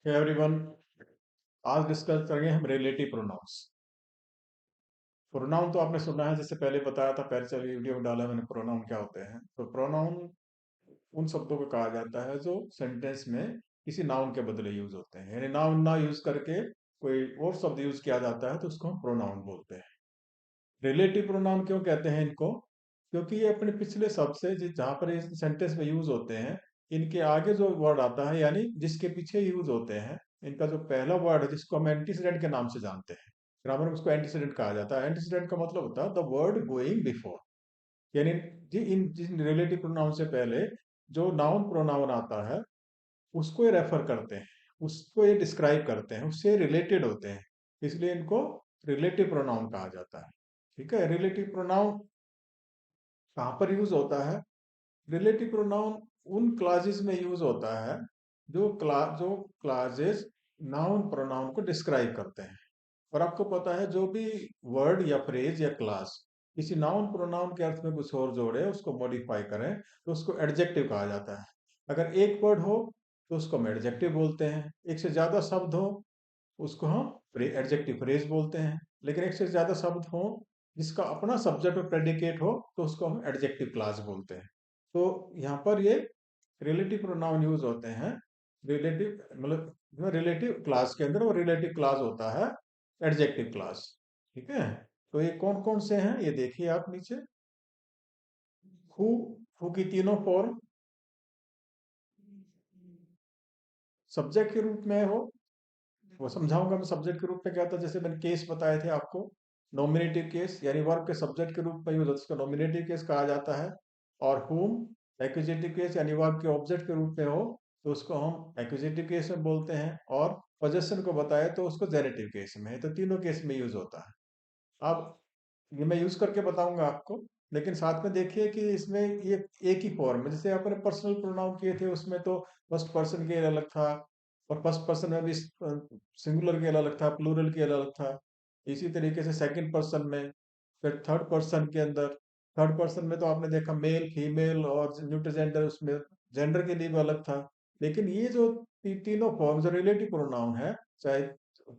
Everyone, आज discuss करेंगे हम रिलेटिव प्रोनाउंस। प्रोनाउन तो आपने सुना है, जैसे पहले बताया था, पहले चलिए वीडियो में डाला मैंने प्रोनाउन क्या होते हैं। तो प्रोनाउन उन शब्दों को कहा जाता है जो सेंटेंस में किसी नाउन के बदले यूज होते हैं, यानी नाउन ना यूज करके कोई और शब्द यूज किया जाता है तो उसको हम प्रोनाउन बोलते हैं। रिलेटिव प्रोनाउन क्यों कहते हैं इनको? क्योंकि ये अपने पिछले शब्द से जहाँ पर ये सेंटेंस में यूज होते हैं, इनके आगे जो वर्ड आता है यानी जिसके पीछे यूज होते हैं, इनका जो पहला वर्ड है जिसको हम एंटीसीडेंट के नाम से जानते हैं, ग्रामर में उसको एंटीसीडेंट कहा जाता है। एंटीसीडेंट का मतलब होता है द वर्ड गोइंग बिफोर, यानी जिन रिलेटिव प्रोनाउन से पहले जो नाउन प्रोनाउन आता है उसको ये रेफर करते हैं, उसको ये डिस्क्राइब करते हैं, उससे रिलेटेड होते हैं, इसलिए इनको रिलेटिव प्रोनाउन कहा जाता है। ठीक है, रिलेटिव प्रोनाउन कहाँ पर यूज होता है? रिलेटिव प्रोनाउन उन क्लासेस में यूज होता है जो क्लासेस नाउन प्रोनाउन को डिस्क्राइब करते हैं। और आपको पता है, जो भी वर्ड या फ्रेज या क्लास किसी नाउन प्रोनाउन के अर्थ में कुछ और जोड़े, उसको मॉडिफाई करें, तो उसको एडजेक्टिव कहा जाता है। अगर एक वर्ड हो तो उसको हम एडजेक्टिव बोलते हैं, एक से ज्यादा शब्द हो उसको हम एडजेक्टिव फ्रेज बोलते हैं, लेकिन एक से ज्यादा शब्द हो जिसका अपना सब्जेक्ट और प्रेडिकेट हो तो उसको हम एडजेक्टिव क्लास बोलते हैं। तो यहाँ पर ये रिलेटिव प्रोनाउन यूज होते हैं। रिलेटिव मतलब रिलेटिव क्लास के अंदर वो रिलेटिव क्लास होता है एडजेक्टिव क्लास। ठीक है, तो ये कौन कौन से हैं ये देखिए आप नीचे। हु, हु की तीनों फॉर्म सब्जेक्ट के रूप में हो, वो समझाऊंगा मैं सब्जेक्ट के रूप में क्या था। जैसे मैंने केस बताए थे आपको, नॉमिनेटिव केस यानी वर्ब के सब्जेक्ट के रूप में यूज होता है, उसको नॉमिनेटिव केस कहा जाता है। और हुम एक्विजिटिव केस यानी वर्ब के ऑब्जेक्ट के रूप में हो तो उसको हम एक्विजिटिव केस में बोलते हैं। और पोजेशन को बताए तो उसको जेनेटिव केस में, तो तीनों केस में यूज होता है। अब ये मैं यूज करके बताऊंगा आपको, लेकिन साथ में देखिए कि इसमें ये एक ही फॉर्म है। जैसे आपने पर्सनल प्रोनाउन किए थे उसमें तो फर्स्ट पर्सन के अलग था, और फर्स्ट पर्सन में भी सिंगुलर के अलग था, प्लूरल के अलग था। इसी तरीके से सेकंड पर्सन में, फिर थर्ड पर्सन के अंदर, थर्ड पर्सन में तो आपने देखा मेल फीमेल और न्यूट्रल जेंडर, उसमें जेंडर के लिए भी अलग था। लेकिन ये जो तीनों फॉर्म जो रिलेटिव प्रोनाउन है, चाहे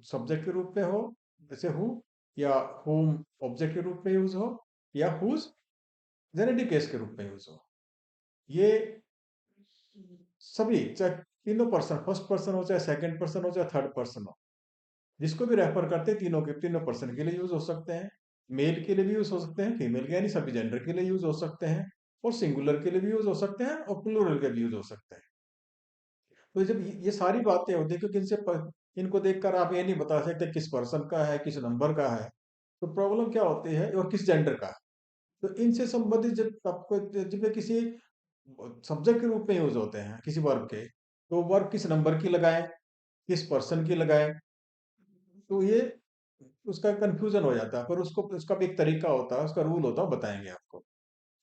सब्जेक्ट के रूप में हो जैसे हु, या होम ऑब्जेक्ट के रूप में यूज हो, या हुज जेनेटिव केस के रूप में यूज हो, ये सभी चाहे तीनों पर्सन, फर्स्ट पर्सन हो चाहे सेकंड पर्सन हो चाहे थर्ड पर्सन हो, जिसको भी रेफर करते हैं तीनों के तीनों पर्सन के लिए यूज हो सकते हैं। मेल के लिए भी यूज हो सकते हैं, फीमेल के यानी सभी जेंडर के लिए यूज हो सकते हैं, और सिंगुलर के लिए भी यूज हो सकते हैं, और प्लूरल के भी यूज हो सकते हैं। तो जब ये सारी बातें होती है, क्योंकि इनको देखकर आप ये नहीं बता सकते किस पर्सन का है, किस नंबर का है, तो प्रॉब्लम क्या होती है, और किस जेंडर का है। तो इनसे संबंधित जब आपको जब ये किसी सब्जेक्ट के रूप में यूज होते हैं किसी वर्ब के, तो वर्ब किस नंबर की लगाएं, किस पर्सन की लगाएं, तो ये उसका कंफ्यूजन हो जाता है। पर उसको उसका भी एक तरीका होता है, उसका रूल होता है, बताएंगे आपको।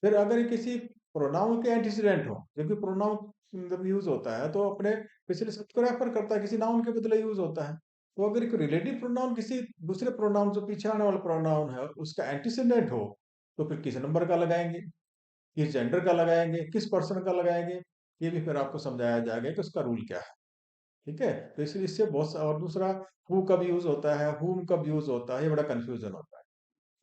फिर अगर ये किसी प्रोनाउन के एंटीसीडेंट हो, क्योंकि प्रोनाउन जब यूज होता है तो अपने पिछले शब्द को रेफर करता है, किसी नाउन के बदले यूज होता है। तो अगर एक रिलेटिव प्रोनाउन किसी दूसरे प्रोनाउन जो पीछे आने वाला प्रोनाउन है उसका एंटीसीडेंट हो, तो फिर किस नंबर का लगाएंगे, किस जेंडर का लगाएंगे, किस पर्सन का लगाएंगे, ये भी फिर आपको समझाया जाएगा कि उसका रूल क्या है। ठीक है, तो इसलिए इससे बहुत और दूसरा, हु कब यूज होता है, हुम कब यूज होता है, ये बड़ा कंफ्यूजन होता है।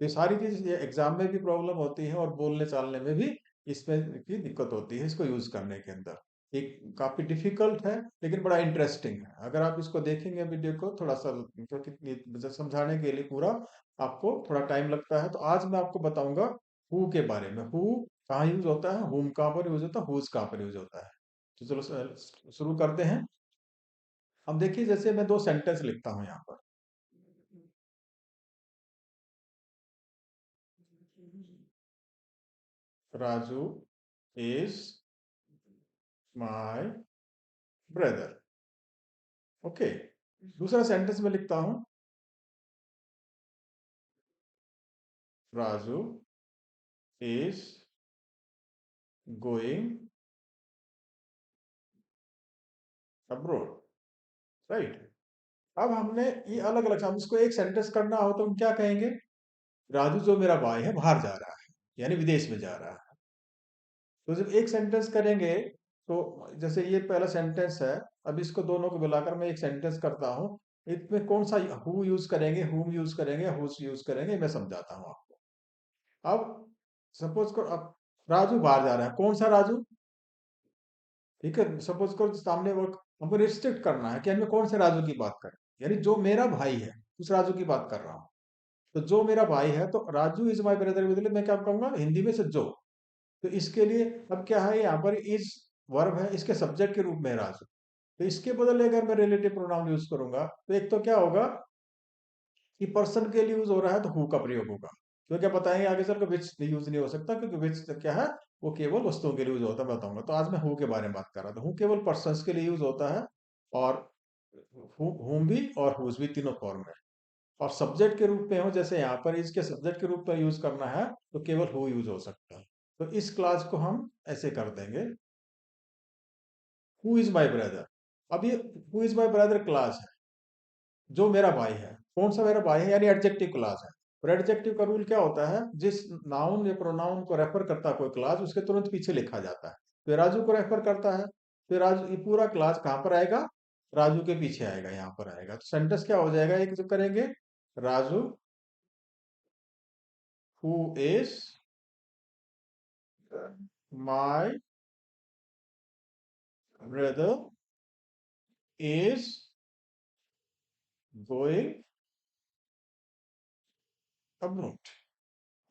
ये सारी चीज ये एग्जाम में भी प्रॉब्लम होती है और बोलने चालने में भी इसमें की दिक्कत होती है, इसको यूज करने के अंदर। एक काफी डिफिकल्ट है लेकिन बड़ा इंटरेस्टिंग है, अगर आप इसको देखेंगे वीडियो को थोड़ा सा, क्योंकि समझाने के लिए पूरा आपको थोड़ा टाइम लगता है। तो आज मैं आपको बताऊंगा हु के बारे में। हु कहाँ यूज होता है, हुम कहाँ पर यूज होता है, हुज कहाँ पर यूज होता है। तो चलो शुरू करते हैं। अब देखिए, जैसे मैं दो सेंटेंस लिखता हूं यहाँ पर। Raju is my brother. Okay, दूसरा सेंटेंस में लिखता हूं, Raju is going abroad. Right, अब हमने ये अलग अलग, हम इसको एक सेंटेंस करना हो तो हम क्या कहेंगे, राजू जो मेरा भाई है बाहर जा रहा है, यानी विदेश में जा रहा है। तो जब एक सेंटेंस करेंगे तो जैसे ये पहला सेंटेंस है, अब इसको दोनों को मिलाकर मैं एक सेंटेंस करता हूँ। इसमें कौन सा हु यूज करेंगे, हुम यूज करेंगे, हुज यूज करेंगे, मैं समझाता हूँ आपको। अब सपोज करो, अब राजू बाहर जा रहा है, कौन सा राजू? ठीक है, सपोज करो सामने वो, हमको रिस्ट्रिक्ट करना है कि हमें कौन से राजू की बात करें, यानी जो मेरा भाई है उस राजू की बात कर रहा हूँ। तो जो मेरा भाई है, तो राजू इज माई ब्रदर के बदले मैं क्या कहूंगा हिंदी में से जो। तो इसके लिए अब क्या है, यहाँ पर इज वर्ब है, इसके सब्जेक्ट के रूप में है राजू। तो इसके बदले अगर मैं रिलेटिव प्रोनाउन यूज करूंगा, तो एक तो क्या होगा कि पर्सन के लिए यूज हो रहा है तो हु का प्रयोग होगा। तो क्या बताएंगे आगे चल के विच यूज नहीं हो सकता, क्योंकि विच क्या है, वो केवल वस्तुओं के लिए यूज होता है, बताऊंगा। तो आज मैं हु के बारे में बात कर रहा था। हु केवल पर्सन के लिए यूज होता है, और हुम भी और हुज भी तीनों फॉर्म है। और सब्जेक्ट के रूप में हो, जैसे यहाँ पर इसके सब्जेक्ट के रूप में यूज करना है, तो केवल हु यूज हो सकता है। तो इस क्लास को हम ऐसे कर देंगे, हु इज माई ब्रदर। अब ये who is my brother class है, जो मेरा भाई है। कौन सा मेरा भाई है, यानी एडजेक्टिव क्लास है। और एडजेक्टिव का रूल क्या होता है, जिस नाउन या प्रोनाउन को रेफर करता है कोई क्लास, उसके तुरंत पीछे लिखा जाता है। तो ये राजू को रेफर करता है, तो राजू, ये पूरा क्लास कहाँ पर आएगा, राजू के पीछे आएगा, यहाँ पर आएगा। तो सेंटेंस क्या हो जाएगा, एक जो करेंगे, Raju who is my brother is going abroad,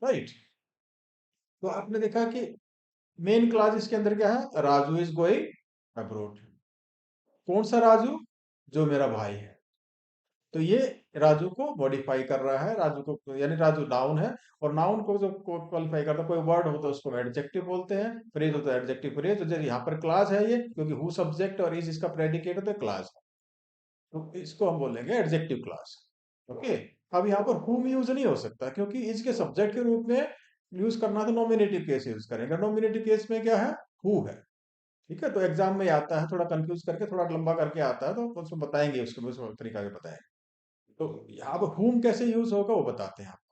right. तो आपने देखा कि मेन क्लास इसके अंदर क्या है, राजू इज गोइंग अब्रोड। कौन सा राजू, जो मेरा भाई है। तो ये राजू को मॉडिफाई कर रहा है, राजू को, यानी राजू नाउन है। और नाउन को जो क्वालिफाई करता है, कोई वर्ड होता है उसको एडजेक्टिव बोलते हैं, फ्रेज होता है एडजेक्टिव फ्रेज। तो जैसे यहाँ पर क्लास है ये, क्योंकि हु सब्जेक्ट और इज इसका प्रेडिकेट होता है, क्लास है। तो इसको हम बोलेंगे एडजेक्टिव क्लास। ओके। अब यहाँ पर हुम यूज नहीं हो सकता, क्योंकि इज के सब्जेक्ट के रूप में यूज करना, तो नॉमिनेटिव केस यूज करेंगे। नॉमिनेटिव केस में क्या है, हु है। ठीक है, तो एग्जाम में आता है, थोड़ा कंफ्यूज करके, थोड़ा लंबा करके आता है, तो उसमें बताएंगे, उसको उस तरीका से बताएंगे। तो यहाँ पर हुम कैसे यूज होगा वो बताते हैं आपको।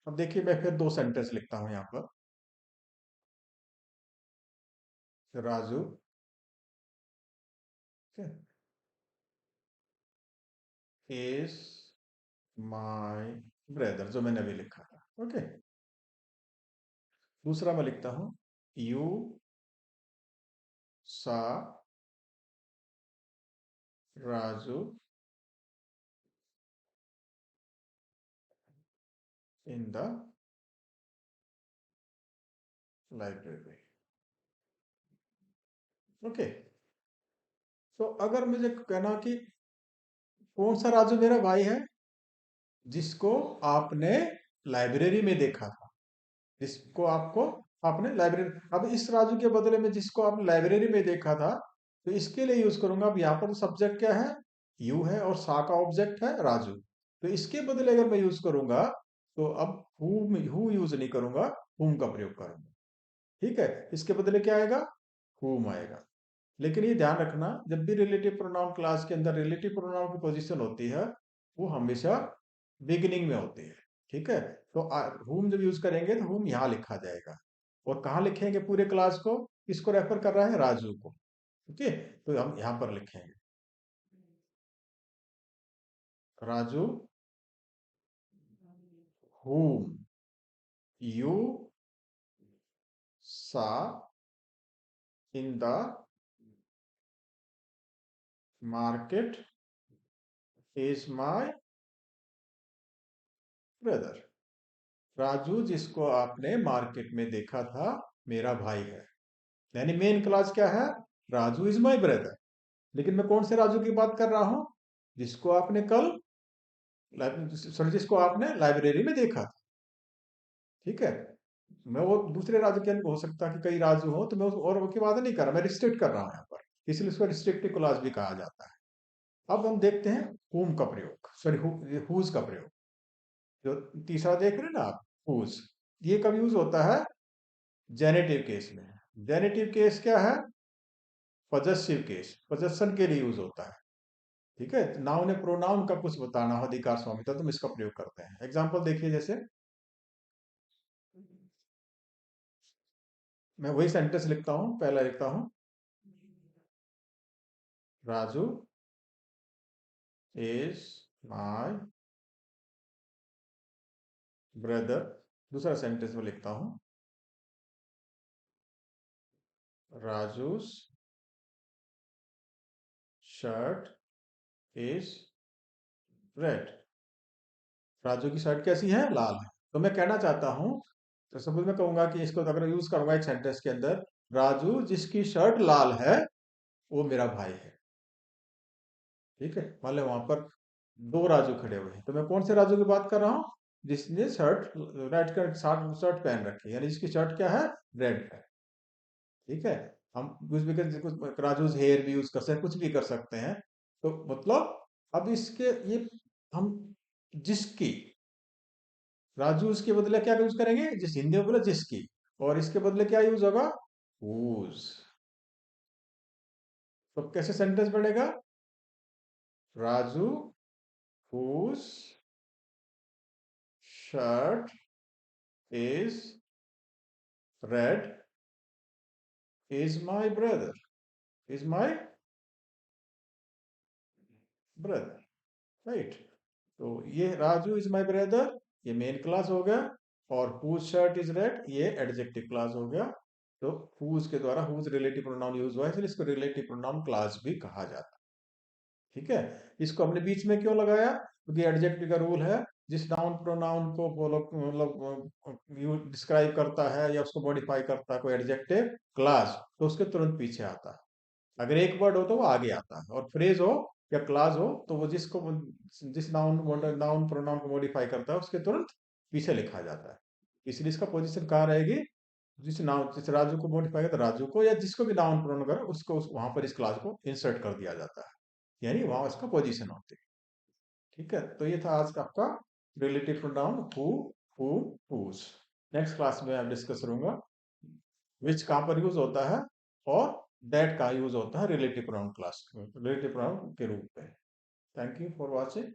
अब देखिए, मैं फिर दो सेंटेंस लिखता हूँ यहाँ पर। राजू इज माई ब्रदर, जो मैंने अभी लिखा था। ओके। दूसरा मैं लिखता हूँ, यू सा Raju in the library. Okay. तो अगर मुझे कहना कि कौन सा राजू मेरा भाई है, जिसको आपने लाइब्रेरी में देखा था, जिसको आपको आपने लाइब्रेरी, अब इस राजू के बदले में जिसको आपने लाइब्रेरी में देखा था, तो इसके लिए यूज करूंगा। अब यहाँ पर सब्जेक्ट क्या है, यू है, और सा का ऑब्जेक्ट है राजू। तो इसके बदले अगर मैं यूज करूंगा, तो अब हु यूज नहीं करूंगा, हुम का प्रयोग करूंगा। ठीक है, इसके बदले क्या आएगा, हुम आएगा। लेकिन ये ध्यान रखना, जब भी रिलेटिव प्रोनाउन क्लास के अंदर रिलेटिव प्रोनाउन की पोजीशन होती है, वो हमेशा बिगिनिंग में होती है। ठीक है, तो हुम जब यूज करेंगे, तो हुम यहाँ लिखा जाएगा। और कहाँ लिखेंगे पूरे क्लास को, किसको रेफर कर रहा है, राजू को। ओके, तो हम यहाँ पर लिखेंगे, राजू हुम यू सा in the market is my brother. Raju जिसको आपने मार्केट में देखा था, मेरा भाई है। यानी मेन क्लास क्या है, राजू इज माई ब्रदर। लेकिन मैं कौन से राजू की बात कर रहा हूं, जिसको आपने कल, सॉरी, जिसको आपने लाइब्रेरी में देखा था। ठीक है, मैं वो दूसरे राजू के हो सकता कि कई राजू हो, तो मैं और की बात नहीं कर रहा, मैं रिस्ट्रिक्ट कर रहा हूं यहाँ पर, इसलिए उसको रिस्ट्रिक्टिव क्लास भी कहा जाता है। अब हम देखते हैं whom का प्रयोग, सॉरी whose का प्रयोग। जो तीसरा देख रहे हैं ना आप, whose, ये कब यूज होता है? जेनेटिव केस में। जेनेटिव केस क्या है? पजेसिव केस, पजेशन के लिए यूज होता है। ठीक है, नाउन ने प्रोनाउन का कुछ बताना हो, अधिकार स्वामित्व, तो हम इसका प्रयोग करते हैं। एग्जाम्पल देखिए, जैसे मैं वही सेंटेंस लिखता हूं, पहला लिखता हूं राजू इज माय ब्रदर। दूसरा सेंटेंस में लिखता हूं Raju's shirt is red. Raju की शर्ट कैसी है? लाल है। तो मैं कहना चाहता हूं, तो सपोज मैं कहूंगा कि इसको अगर यूज करूंगा एक सेंटेंस के अंदर, राजू जिसकी शर्ट लाल है वो मेरा भाई है। ठीक है, मान लो वहां पर दो राजू खड़े हुए हैं, तो मैं कौन से राजू की बात कर रहा हूँ? जिसने शर्ट रेड का शर्ट शर्ट पहन रखी है, यानी जिसकी शर्ट क्या है? रेड है। ठीक है, हम कुछ भी राजूज हेयर भी यूज कर सकते हैं, कुछ भी कर सकते हैं। तो मतलब अब इसके ये हम जिसकी, राजू उसके बदले क्या यूज करेंगे? जिस, हिंदी में बोला जिसकी, और इसके बदले क्या यूज होगा? whose। तो कैसे सेंटेंस बनेगा? Raju whose shirt is red is my brother, is my brother, right. तो ये राजू इज माय ब्रदर, ये मेन क्लास हो गया, और whose shirt is red ये एडजेक्टिव क्लास हो गया। तो whose के द्वारा whose रिलेटिव प्रोनाउन यूज हुआ है, इसलिए इसको रिलेटिव प्रोनाउन क्लास भी कहा जाता है। ठीक है, इसको हमने बीच में क्यों लगाया? क्योंकि एडजेक्टिव का रूल है, जिस नाउन प्रोनाउन को फॉलो मतलब डिस्क्राइब करता है या उसको मॉडिफाई करता है कोई एडजेक्टिव क्लास, तो उसके तुरंत पीछे आता है। अगर एक वर्ड हो तो वो आगे आता है, और फ्रेज हो या क्लास हो तो वो जिसको, जिस नाउन नाउन प्रोनाउन को मॉडिफाई करता है उसके तुरंत पीछे लिखा जाता है। इसलिए इसका पोजीशन कहाँ रहेगी? जिस नाउन, जिस राजू को मॉडिफाई करता है, राजू को या जिसको भी नाउन प्रोनाउन करे उसको वहां पर इस क्लास को इंसर्ट कर दिया जाता है, यानी वहां उसका पोजीशन होती है। ठीक है, तो ये था आज का आपका relative pronoun who whose. Next class में मैं डिस्कस करूंगा विच कहां पर यूज होता है, और दैट का यूज होता है relative pronoun class, relative pronoun के रूप में। Thank you for watching.